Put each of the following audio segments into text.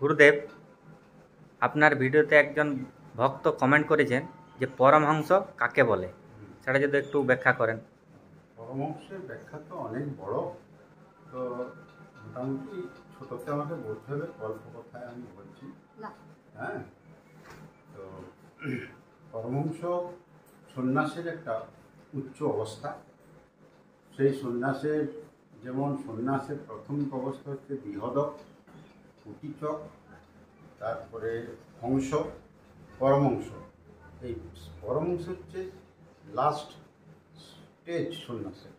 গুরুদেব, আপনার ভিডিওতে একজন ভক্ত কমেন্ট করেছেন যে পরমহংস কাকে বলে, সেটা যদি একটু ব্যাখ্যা করেন। পরমহংসের ব্যাখ্যা তো অনেক বড়, তো মোটামুটি ছোটতে আমাকে বলতে হবে, গল্প কথায় আমি বলছি। হ্যাঁ, তো পরমহংস সন্ন্যাসের একটা উচ্চ অবস্থা। সেই সন্ন্যাসের সন্ন্যাসের প্রাথমিক অবস্থা হচ্ছে বিহদক, কুটিচক, তারপরে হংস, পরমহংস। এই পরমহংস হচ্ছে লাস্ট স্টেজ সন্ন্যাসের।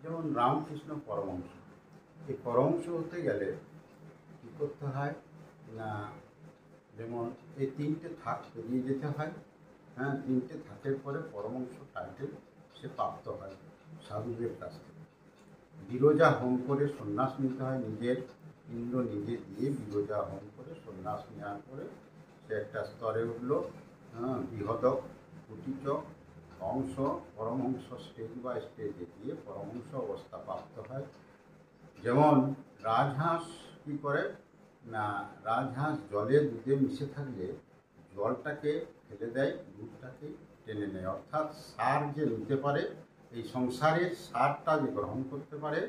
যেমন রামকৃষ্ণ পরমহংস। এই পরমহংস হতে গেলে কী করতে হয় না, যেমন এই তিনটে থাক পেরিয়ে যেতে হয়। হ্যাঁ, তিনটে থাকের পরে পরমহংস টাইটেল সে প্রাপ্ত হয় সাধুদের কাছ থেকে। বিরজা হোম করে সন্ন্যাস নিতে হয়, নিজের ইন্দ্র নিজে দিয়ে বিরজা হোম করে সন্ন্যাস নেওয়ার পরে সে একটা স্তরে উঠলো। বিহদক, কুটিচক, হংস, পরমহংস স্টেজ বাই স্টেজে গিয়ে পরমহংস অবস্থা প্রাপ্ত হয়। যেমন রাজহাঁস কী করে না, রাজহাঁস জলে দুধে মিশে থাকলে জলটাকে ফেলে দেয়, দুধটাকে টেনে নেয়। অর্থাৎ সার যে নিতে পারে, এই সংসারের সারটা যে গ্রহণ করতে পারে,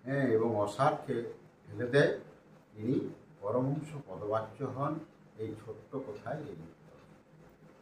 হ্যাঁ, এবং অসারকে ফেলে দেয়, তিনি পরমহংস পদবাচ্য হন। এই ছোট্ট কথায় এই